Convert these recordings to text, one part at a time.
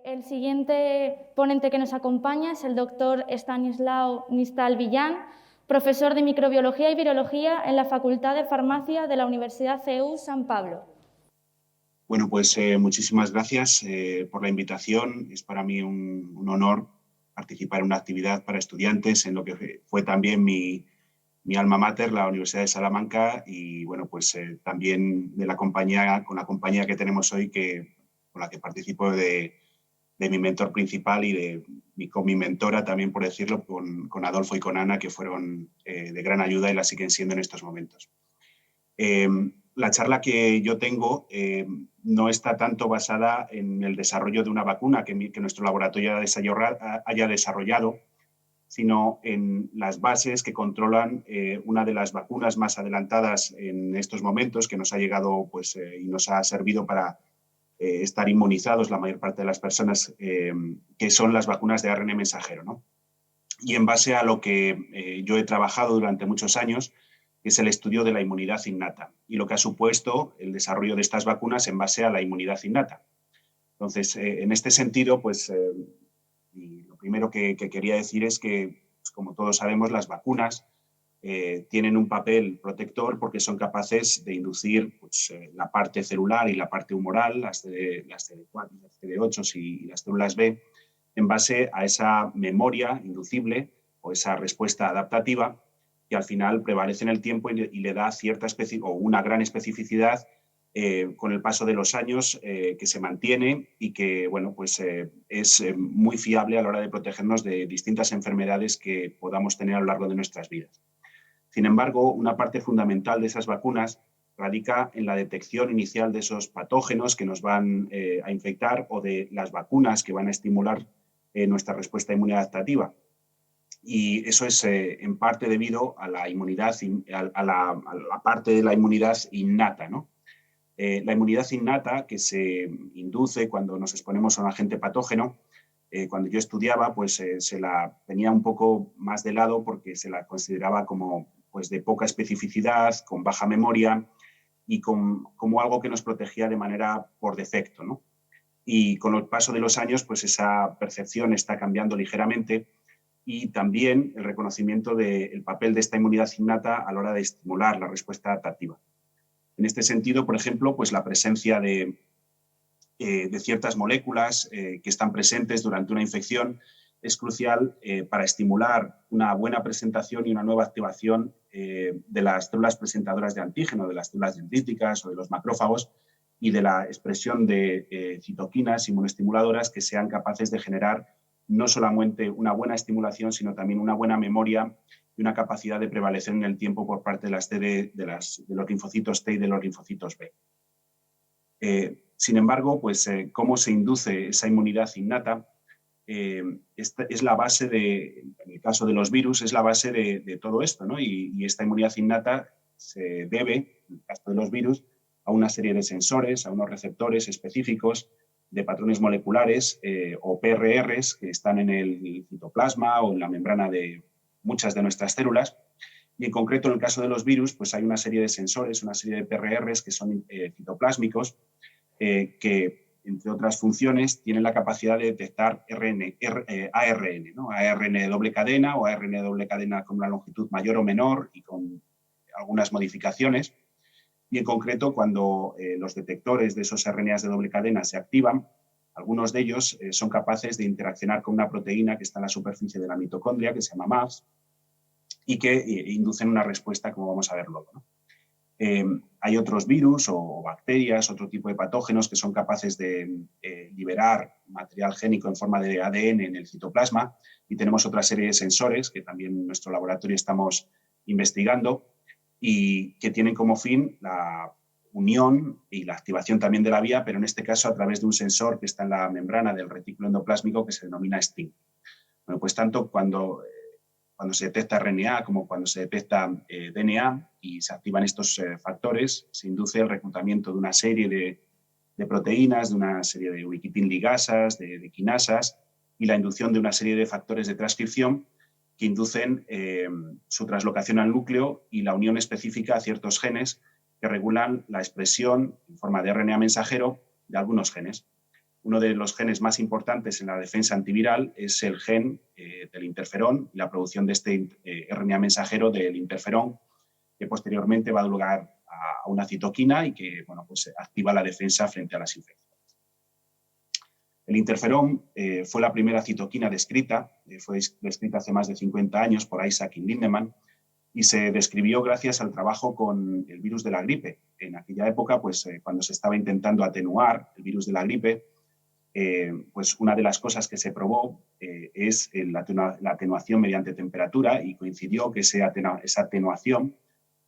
El siguiente ponente que nos acompaña es el doctor Stanislao Nistal Villán, profesor de Microbiología y Virología en la Facultad de Farmacia de la Universidad CEU San Pablo. Bueno, pues muchísimas gracias por la invitación. Es para mí un honor participar en una actividad para estudiantes en lo que fue también mi alma mater, la Universidad de Salamanca, y bueno, pues también de la compañía, con la compañía que tenemos hoy, con la que participo de mi mentor principal y con mi mentora también, por decirlo, con Adolfo y con Ana, que fueron de gran ayuda y la siguen siendo en estos momentos. La charla que yo tengo no está tanto basada en el desarrollo de una vacuna que nuestro laboratorio haya desarrollado, sino en las bases que controlan una de las vacunas más adelantadas en estos momentos, que nos ha llegado pues, y nos ha servido para estar inmunizados la mayor parte de las personas, que son las vacunas de ARN mensajero, ¿no? Y en base a lo que yo he trabajado durante muchos años, que es el estudio de la inmunidad innata y lo que ha supuesto el desarrollo de estas vacunas en base a la inmunidad innata. Entonces, en este sentido, pues lo primero que quería decir es que, pues, como todos sabemos, las vacunas tienen un papel protector porque son capaces de inducir pues, la parte celular y la parte humoral, las CD4, las CD8 y las células B, en base a esa memoria inducible o esa respuesta adaptativa que al final prevalece en el tiempo y le da cierta o una gran especificidad con el paso de los años, que se mantiene y que bueno, pues, es muy fiable a la hora de protegernos de distintas enfermedades que podamos tener a lo largo de nuestras vidas. Sin embargo, una parte fundamental de esas vacunas radica en la detección inicial de esos patógenos que nos van a infectar o de las vacunas que van a estimular nuestra respuesta inmune adaptativa. Y eso es en parte debido a la inmunidad, a la parte de la inmunidad innata, ¿no? La inmunidad innata que se induce cuando nos exponemos a un agente patógeno, cuando yo estudiaba, pues se la tenía un poco más de lado porque se la consideraba como pues, de poca especificidad, con baja memoria y como algo que nos protegía de manera por defecto, ¿no? Y con el paso de los años, pues esa percepción está cambiando ligeramente y también el reconocimiento del papel de esta inmunidad innata a la hora de estimular la respuesta adaptativa. En este sentido, por ejemplo, pues la presencia de ciertas moléculas que están presentes durante una infección es crucial para estimular una buena presentación y una nueva activación de las células presentadoras de antígeno, de las células dendríticas o de los macrófagos y de la expresión de citoquinas inmunoestimuladoras que sean capaces de generar no solamente una buena estimulación, sino también una buena memoria y una capacidad de prevalecer en el tiempo por parte de los linfocitos T y de los linfocitos B. Sin embargo, pues, ¿cómo se induce esa inmunidad innata? Esta es la base en el caso de los virus, es la base de todo esto, ¿no? Y esta inmunidad innata se debe, en el caso de los virus, a una serie de sensores, a unos receptores específicos de patrones moleculares o PRRs que están en el citoplasma o en la membrana de muchas de nuestras células. Y en concreto, en el caso de los virus, pues hay una serie de sensores, una serie de PRRs que son citoplásmicos, que, entre otras funciones, tienen la capacidad de detectar ARN, ¿no? ARN de doble cadena o ARN de doble cadena con una longitud mayor o menor y con algunas modificaciones. Y en concreto, cuando los detectores de esos RNAs de doble cadena se activan, algunos de ellos son capaces de interaccionar con una proteína que está en la superficie de la mitocondria, que se llama MAPS, y que inducen una respuesta, como vamos a ver luego, ¿no? Hay otros virus o bacterias, otro tipo de patógenos que son capaces de liberar material génico en forma de ADN en el citoplasma, y tenemos otra serie de sensores que también en nuestro laboratorio estamos investigando y que tienen como fin la unión y la activación también de la vía, pero en este caso a través de un sensor que está en la membrana del retículo endoplásmico que se denomina STING. Bueno, pues tanto cuando se detecta RNA como cuando se detecta DNA y se activan estos factores, se induce el reclutamiento de una serie de proteínas, de una serie de ubiquitin ligasas, de quinasas y la inducción de una serie de factores de transcripción que inducen su translocación al núcleo y la unión específica a ciertos genes que regulan la expresión en forma de RNA mensajero de algunos genes. uno de los genes más importantes en la defensa antiviral es el gen del interferón y la producción de este RNA mensajero del interferón, que posteriormente va a dar lugar a una citoquina y que bueno, pues activa la defensa frente a las infecciones. El interferón fue la primera citoquina descrita, fue descrita hace más de 50 años por Isaac y Lindemann, y se describió gracias al trabajo con el virus de la gripe. En aquella época, pues, cuando se estaba intentando atenuar el virus de la gripe, pues una de las cosas que se probó es la atenuación mediante temperatura, y coincidió que esa atenuación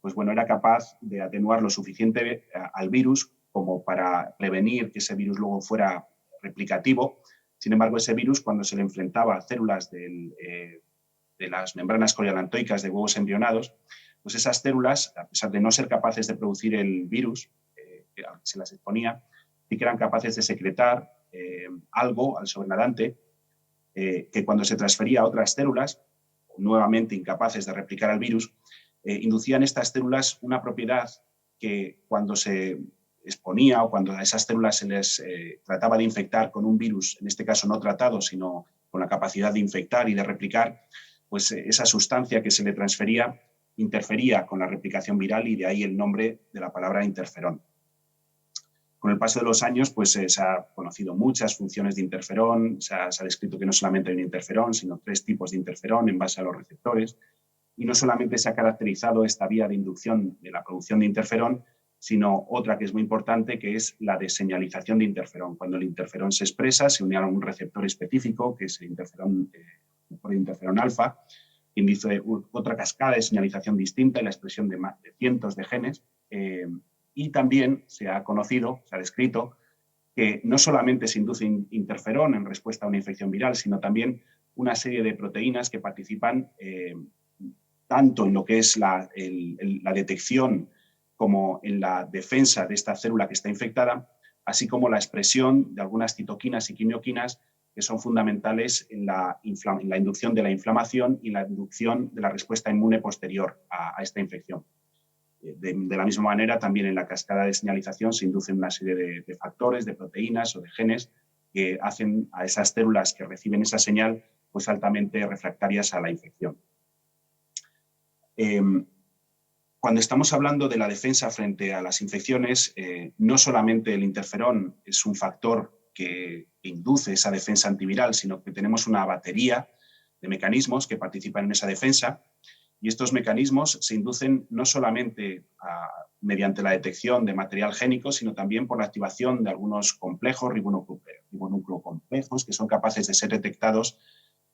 pues bueno, era capaz de atenuar lo suficiente al virus como para prevenir que ese virus luego fuera replicativo. Sin embargo, ese virus, cuando se le enfrentaba a células de las membranas corialantoicas de huevos embrionados, pues esas células, a pesar de no ser capaces de producir el virus que se las exponía, sí que eran capaces de secretar algo al sobrenadante que cuando se transfería a otras células, nuevamente incapaces de replicar al virus, inducían estas células una propiedad que cuando se exponía o cuando a esas células se les trataba de infectar con un virus, en este caso no tratado, sino con la capacidad de infectar y de replicar, pues esa sustancia que se le transfería interfería con la replicación viral, y de ahí el nombre de la palabra interferón. Con el paso de los años, pues se ha conocido muchas funciones de interferón, se ha descrito que no solamente hay un interferón, sino 3 tipos de interferón en base a los receptores, y no solamente se ha caracterizado esta vía de inducción de la producción de interferón, sino otra que es muy importante, que es la de señalización de interferón. Cuando el interferón se expresa, se une a un receptor específico, que es el interferón alfa, que induce otra cascada de señalización distinta y la expresión de cientos de genes. Y también se ha conocido, se ha descrito, que no solamente se induce interferón en respuesta a una infección viral, sino también una serie de proteínas que participan tanto en lo que es la detección como en la defensa de esta célula que está infectada, así como la expresión de algunas citoquinas y quimioquinas que son fundamentales en la inducción de la inflamación y la inducción de la respuesta inmune posterior a esta infección. De la misma manera, también en la cascada de señalización se inducen una serie de factores, de proteínas o de genes que hacen a esas células que reciben esa señal pues altamente refractarias a la infección. Cuando estamos hablando de la defensa frente a las infecciones, no solamente el interferón es un factor que induce esa defensa antiviral, sino que tenemos una batería de mecanismos que participan en esa defensa, y estos mecanismos se inducen no solamente mediante la detección de material génico, sino también por la activación de algunos complejos ribonucleocomplejos que son capaces de ser detectados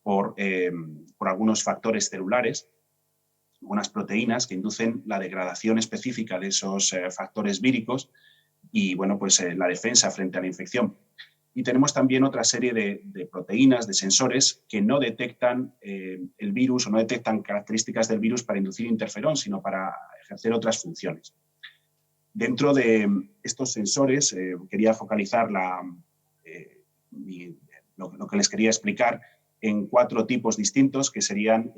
por algunos factores celulares, algunas proteínas que inducen la degradación específica de esos factores víricos y bueno, pues, la defensa frente a la infección. Y tenemos también otra serie de proteínas, de sensores, que no detectan el virus o no detectan características del virus para inducir interferón, sino para ejercer otras funciones. Dentro de estos sensores, quería focalizar lo que les quería explicar en 4 tipos distintos, que serían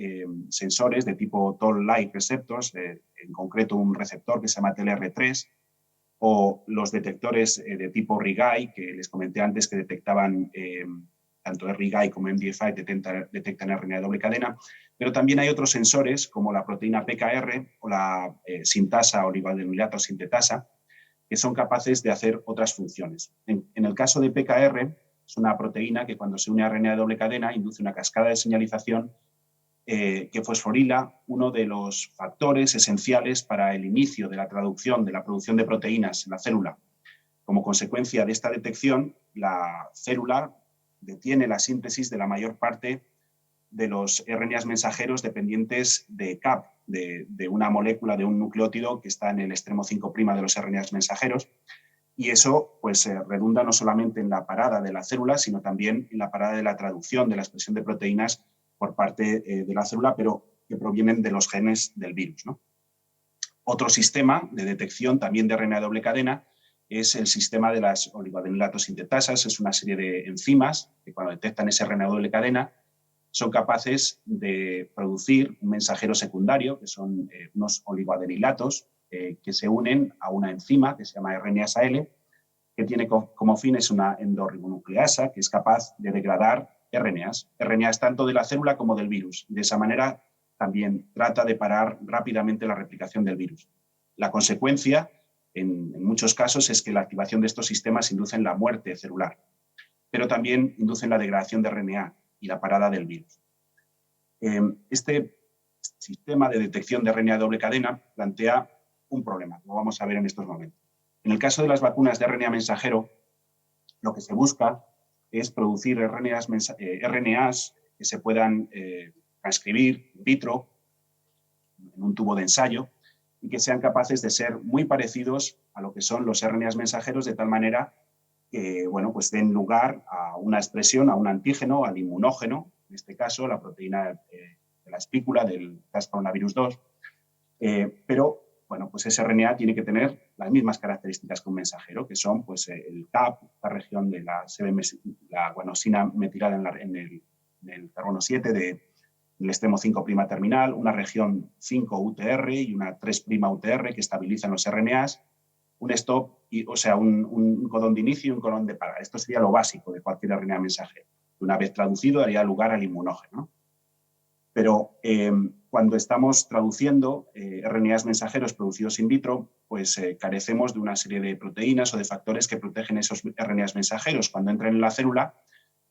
sensores de tipo Toll-like receptors, en concreto un receptor que se llama TLR3, o los detectores de tipo RIG-I, que les comenté antes que detectaban tanto RIG-I como MD5 detectan RNA de doble cadena, pero también hay otros sensores como la proteína PKR o la sintasa oligoadenilata o sintetasa, que son capaces de hacer otras funciones. En el caso de PKR, es una proteína que cuando se une a RNA de doble cadena induce una cascada de señalización que fosforila uno de los factores esenciales para el inicio de la traducción de la producción de proteínas en la célula. Como consecuencia de esta detección, la célula detiene la síntesis de la mayor parte de los RNAs mensajeros dependientes de CAP, de una molécula, de un nucleótido que está en el extremo 5' de los RNAs mensajeros. Y eso pues, redunda no solamente en la parada de la célula, sino también en la parada de la traducción de la expresión de proteínas por parte de la célula, pero que provienen de los genes del virus, ¿no? Otro sistema de detección también de RNA de doble cadena es el sistema de las oligoadenilatos sintetasas. Es una serie de enzimas que cuando detectan ese RNA de doble cadena son capaces de producir un mensajero secundario, que son unos oligoadenilatos que se unen a una enzima que se llama RNasa-L que tiene como fin es una endorribonucleasa que es capaz de degradar RNAs tanto de la célula como del virus. De esa manera también trata de parar rápidamente la replicación del virus. La consecuencia, en muchos casos, es que la activación de estos sistemas induce la muerte celular, pero también inducen la degradación de RNA y la parada del virus. Este sistema de detección de RNA de doble cadena plantea un problema, lo vamos a ver en estos momentos. En el caso de las vacunas de RNA mensajero, lo que se busca es producir RNAs que se puedan transcribir in vitro en un tubo de ensayo y que sean capaces de ser muy parecidos a lo que son los RNAs mensajeros, de tal manera que bueno, pues den lugar a una expresión, a un antígeno, al inmunógeno, en este caso la proteína de la espícula del SARS-CoV-2 2, pero bueno, pues ese RNA tiene que tener las mismas características que un mensajero, que son pues, el CAP, la región de la guanosina metilada en el carbono 7 del extremo 5' terminal, una región 5 UTR y una 3' UTR que estabilizan los RNAs, un stop, o sea, un codón de inicio y un codón de para. Esto sería lo básico de cualquier RNA mensajero. Una vez traducido, daría lugar al inmunógeno. Pero cuando estamos traduciendo RNAs mensajeros producidos in vitro, pues carecemos de una serie de proteínas o de factores que protegen esos RNAs mensajeros. Cuando entran en la célula,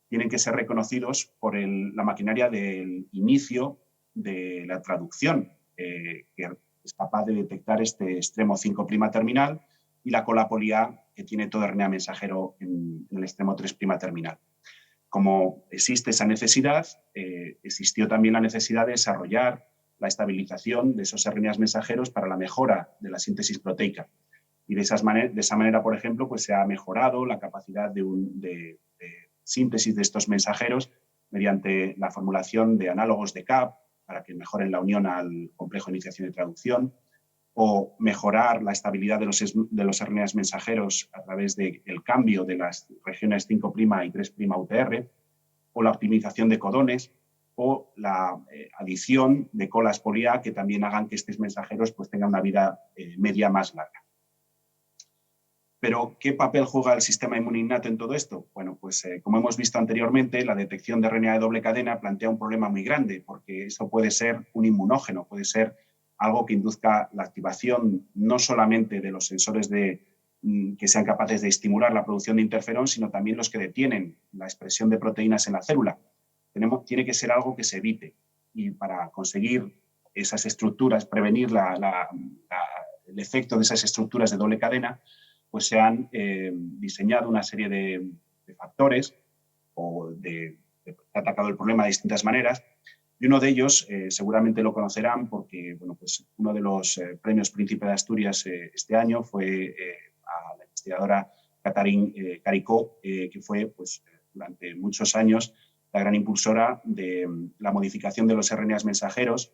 tienen que ser reconocidos por la maquinaria del inicio de la traducción, que es capaz de detectar este extremo 5' terminal y la cola poli-A, que tiene todo RNA mensajero en el extremo 3' terminal. Como existe esa necesidad, existió también la necesidad de desarrollar la estabilización de esos RNAs mensajeros para la mejora de la síntesis proteica. Y de esa manera, por ejemplo, pues se ha mejorado la capacidad de síntesis de estos mensajeros mediante la formulación de análogos de CAP para que mejoren la unión al complejo de iniciación y traducción, o mejorar la estabilidad de los RNAs mensajeros a través del cambio de las regiones 5' y 3' UTR, o la optimización de codones, o la adición de colas poli-A que también hagan que estos mensajeros pues, tengan una vida media más larga. Pero, ¿qué papel juega el sistema inmune innato en todo esto? Bueno, pues como hemos visto anteriormente, la detección de RNA de doble cadena plantea un problema muy grande, porque eso puede ser un inmunógeno, puede ser algo que induzca la activación no solamente de los sensores que sean capaces de estimular la producción de interferón, sino también los que detienen la expresión de proteínas en la célula. Tiene que ser algo que se evite. Y para conseguir esas estructuras, prevenir el efecto de esas estructuras de doble cadena, pues se han diseñado una serie de factores o se ha atacado el problema de distintas maneras. Y uno de ellos, seguramente lo conocerán porque bueno, pues uno de los premios Príncipe de Asturias este año fue a la investigadora Catherine Caricó, que fue pues, durante muchos años la gran impulsora de la modificación de los RNAs mensajeros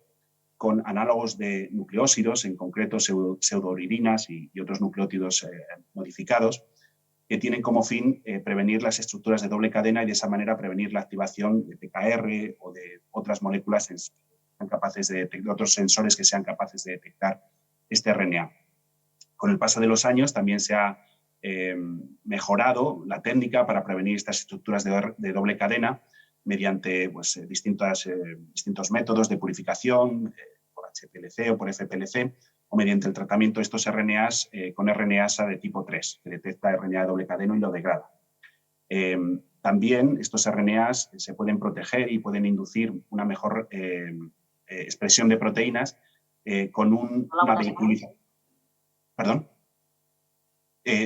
con análogos de nucleósidos, en concreto pseudouridinas y otros nucleótidos modificados, que tienen como fin prevenir las estructuras de doble cadena y de esa manera prevenir la activación de PKR o de otras moléculas de otros sensores que sean capaces de detectar este RNA. Con el paso de los años también se ha mejorado la técnica para prevenir estas estructuras de doble cadena mediante pues, distintos métodos de purificación, por HPLC o por FPLC, o mediante el tratamiento de estos RNAs con RNasa de tipo 3, que detecta RNA de doble cadena y lo degrada. También estos RNAs se pueden proteger y pueden inducir una mejor expresión de proteínas con una bioutilización. ¿Perdón?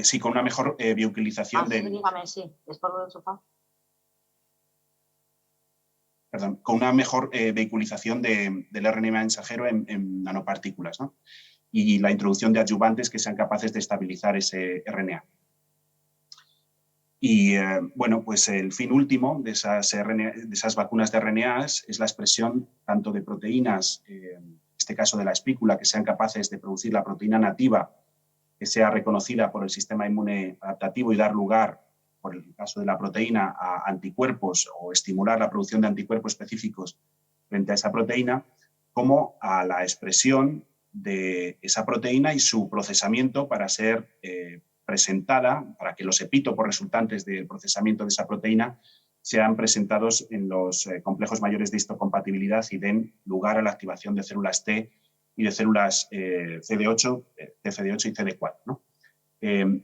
Sí, con una mejor bioutilización sí, dígame, sí, es por lo del sofá. Perdón, con una mejor vehiculización del RNA mensajero en nanopartículas, ¿no? Y la introducción de adyuvantes que sean capaces de estabilizar ese RNA. Y bueno, pues el fin último de esas vacunas de RNAs es la expresión tanto de proteínas, en este caso de la espícula, que sean capaces de producir la proteína nativa que sea reconocida por el sistema inmune adaptativo y dar lugar, por el caso de la proteína, a anticuerpos o estimular la producción de anticuerpos específicos frente a esa proteína, como a la expresión de esa proteína y su procesamiento para ser presentada para que los epítopos resultantes del procesamiento de esa proteína sean presentados en los complejos mayores de histocompatibilidad y den lugar a la activación de células T y de células CD8 y CD4, ¿no?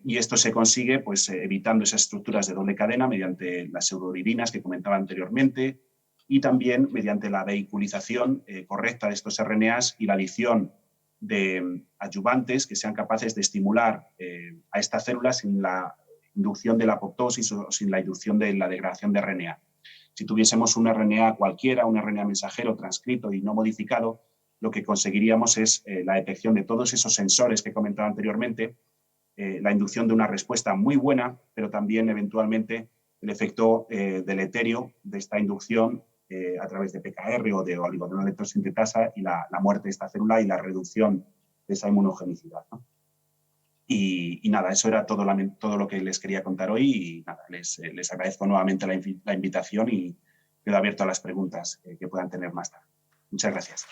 Y esto se consigue pues, evitando esas estructuras de doble cadena mediante las pseudouridines que comentaba anteriormente y también mediante la vehiculización correcta de estos RNAs y la adición de adyuvantes que sean capaces de estimular a estas células sin la inducción de la apoptosis o sin la inducción de la degradación de RNA. Si tuviésemos un RNA cualquiera, un RNA mensajero transcrito y no modificado, lo que conseguiríamos es la detección de todos esos sensores que comentaba anteriormente, la inducción de una respuesta muy buena, pero también eventualmente el efecto deleterio de esta inducción a través de PKR o de oligodenoletosintetasa y la muerte de esta célula y la reducción de esa inmunogenicidad, ¿no? Y nada, eso era todo lo que les quería contar hoy y nada, les agradezco nuevamente la invitación y quedo abierto a las preguntas que puedan tener más tarde. Muchas gracias.